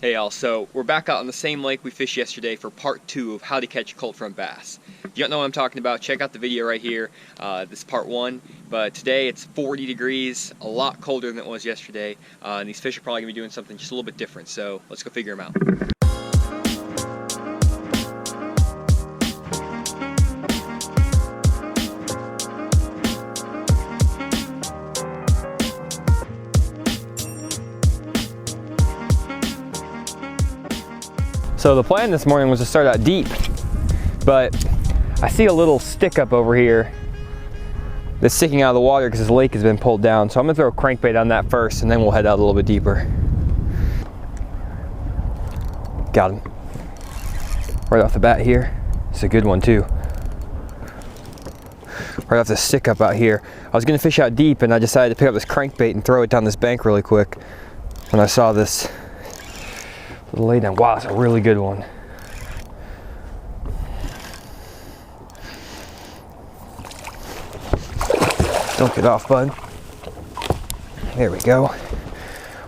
Hey y'all, so we're back out on the same lake we fished yesterday for part 2 of how to catch cold front bass. If you don't know what I'm talking about, check out the video right here. This is part 1, but today it's 40 degrees, a lot colder than it was yesterday, and these fish are probably going to be doing something just a little bit different, so let's go figure them out. So the plan this morning was to start out deep, but I see a little stick up over here that's sticking out of the water because this lake has been pulled down. So I'm gonna throw a crankbait on that first and then we'll head out a little bit deeper. Got him. Right off the bat here. It's a good one too. Right off the stick up out here. I was gonna fish out deep and I decided to pick up this crankbait and throw it down this bank really quick when I saw this little lay down. Wow, that's a really good one. Don't get off, bud. There we go.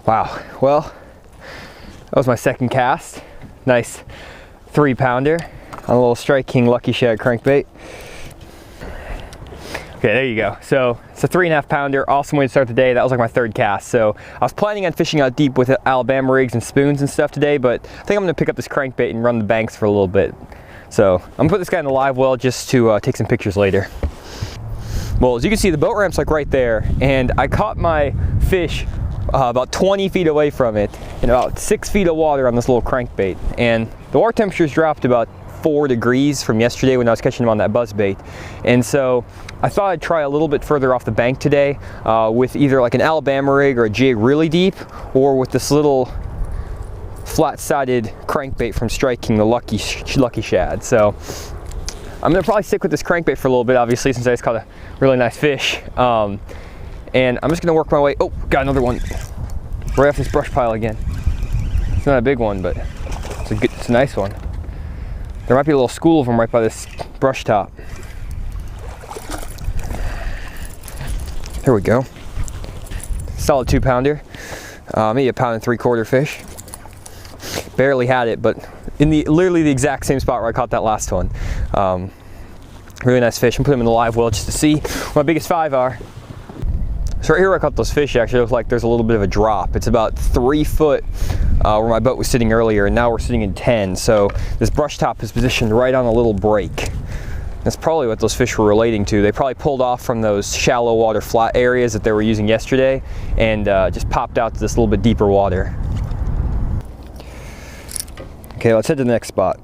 Wow, well, that was my second cast. Nice 3-pounder on a little Strike King Lucky Shad crankbait. Okay, there you go. So it's a 3.5-pounder, awesome way to start the day. That was like my third cast. So I was planning on fishing out deep with Alabama rigs and spoons and stuff today, but I think I'm gonna pick up this crankbait and run the banks for a little bit. So I'm gonna put this guy in the live well just to take some pictures later. Well, as you can see, the boat ramp's like right there, and I caught my fish about 20 feet away from it in about 6 feet of water on this little crankbait. And the water temperature's dropped about 4 degrees from yesterday when I was catching them on that buzzbait. And so I thought I'd try a little bit further off the bank today with either like an Alabama rig or a jig really deep, or with this little flat-sided crankbait from Strike King, the Lucky Shad. So I'm gonna probably stick with this crankbait for a little bit, obviously, since I just caught a really nice fish. And I'm just gonna work my way. Oh, got another one right off this brush pile again. It's not a big one, but it's a nice one. There might be a little school of them right by this brush top. There we go. Solid 2-pounder, maybe 1 3/4 fish. Barely had it, but in literally the exact same spot where I caught that last one. Really nice fish. I'm putting them in the live well just to see what my biggest 5 are. So right here where I caught those fish, actually looks like there's a little bit of a drop. It's about 3 foot where my boat was sitting earlier, and now we're sitting in 10. So this brush top is positioned right on a little break. That's probably what those fish were relating to. They probably pulled off from those shallow water flat areas that they were using yesterday and just popped out to this little bit deeper water. Okay, let's head to the next spot.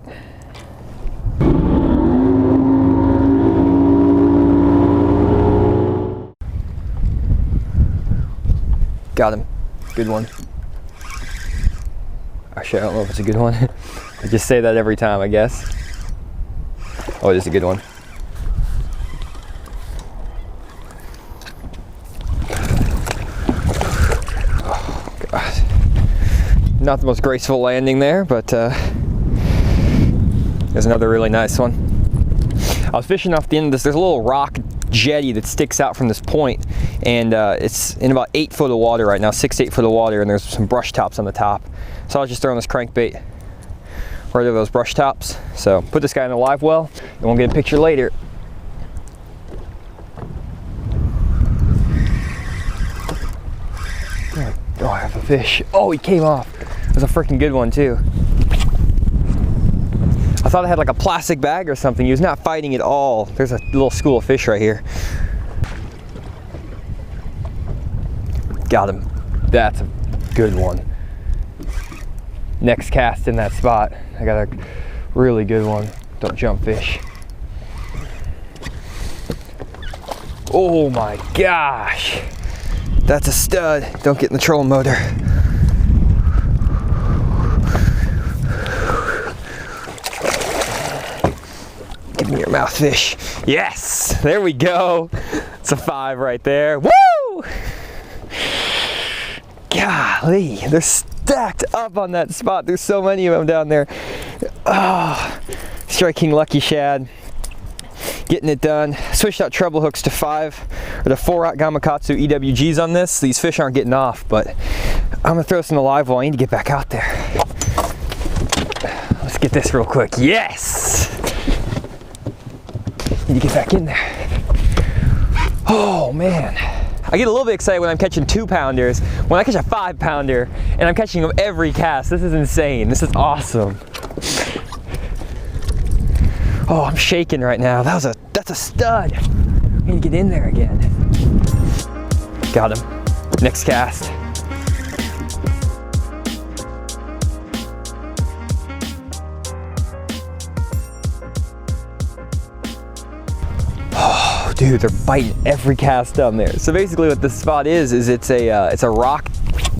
Got him. Good one. Actually, I don't know if it's a good one. I just say that every time, I guess. Oh, it is a good one. Oh, God. Not the most graceful landing there, but there's another really nice one. I was fishing off the end of this. There's a little rock jetty that sticks out from this point, and it's in about 8 foot of water right now, 6 to 8 foot of water, and there's some brush tops on the top. So I was just throwing this crankbait right over those brush tops. So put this guy in a live well, and we'll get a picture later. Oh, I have a fish. Oh, he came off. It was a freaking good one too. I thought I had like a plastic bag or something. He was not fighting at all. There's a little school of fish right here. Got him. That's a good one. Next cast in that spot. I got a really good one. Don't jump fish. Oh my gosh. That's a stud. Don't get in the trolling motor. Give me your mouth fish. Yes, there we go. It's a 5 right there. Woo! Golly, they're stacked up on that spot. There's so many of them down there. Oh, Strike King Lucky Shad. Getting it done. Switched out treble hooks to 5 or the 4-aught Gamakatsu EWGs on this. These fish aren't getting off, but I'm gonna throw this in the live well. I need to get back out there. get this real quick. Yes! Need to get back in there. Oh man. I get a little bit excited when I'm catching 2-pounders. When I catch a 5-pounder and I'm catching them every cast, this is insane. This is awesome. Oh, I'm shaking right now. That's a stud. I need to get in there again. Got him. Next cast. Oh, dude, they're biting every cast down there. So basically what this spot is it's a rock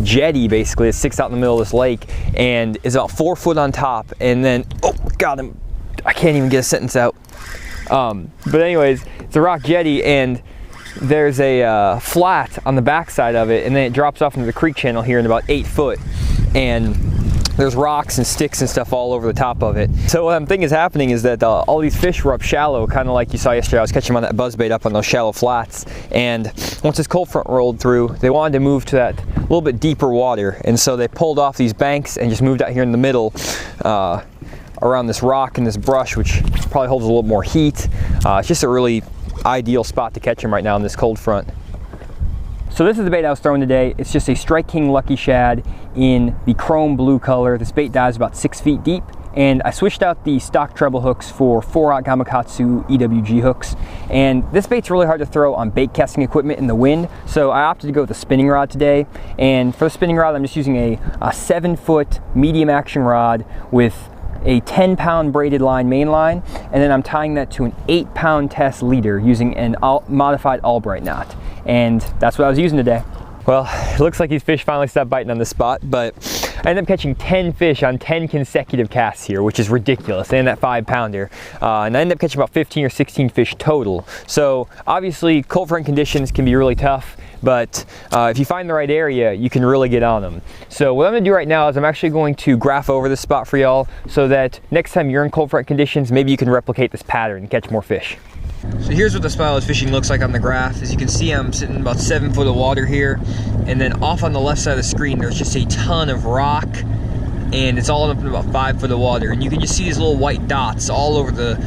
jetty basically. It sticks out in the middle of this lake and is about 4 foot on top, and then, oh, got him. I can't even get a sentence out. But anyways, it's a rock jetty, and there's a flat on the back side of it, and then it drops off into the creek channel here in about 8 foot, and there's rocks and sticks and stuff all over the top of it. So what I'm thinking is happening is that all these fish were up shallow, kind of like you saw yesterday. I was catching them on that buzzbait up on those shallow flats, and once this cold front rolled through, they wanted to move to that little bit deeper water, and so they pulled off these banks and just moved out here in the middle around this rock and this brush, which probably holds a little more heat. It's just a really ideal spot to catch them right now in this cold front. So this is the bait I was throwing today. It's just a Strike King Lucky Shad in the chrome blue color. This bait dives about 6 feet deep, and I switched out the stock treble hooks for 4/0 Gamakatsu EWG hooks. And this bait's really hard to throw on bait casting equipment in the wind, so I opted to go with a spinning rod today. And for the spinning rod, I'm just using a 7-foot medium action rod with a 10-pound braided line main line, and then I'm tying that to an 8-pound test leader using an modified Albright knot, and that's what I was using today. Well, it looks like these fish finally stopped biting on this spot, but I ended up catching 10 fish on 10 consecutive casts here, which is ridiculous, and that 5-pounder. And I ended up catching about 15 or 16 fish total. So obviously cold front conditions can be really tough, but if you find the right area, you can really get on them. So what I'm gonna do right now is I'm actually going to graph over this spot for y'all so that next time you're in cold front conditions, maybe you can replicate this pattern and catch more fish. So here's what the spot I was fishing looks like on the graph. As you can see, I'm sitting in about 7 foot of water here, and then off on the left side of the screen, there's just a ton of rock, and it's all up in about 5 foot of water, and you can just see these little white dots all over the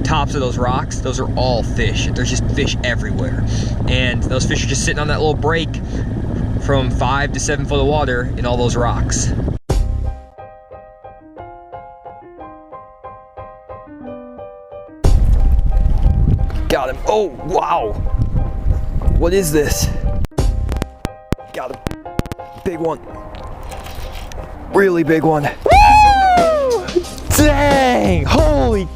tops of those rocks. Those are all fish. There's just fish everywhere, and those fish are just sitting on that little break from 5 to 7 foot of water in all those rocks. Got him. Oh, wow. What is this? Got him. Big one. Really big one. Woo! Dang! Holy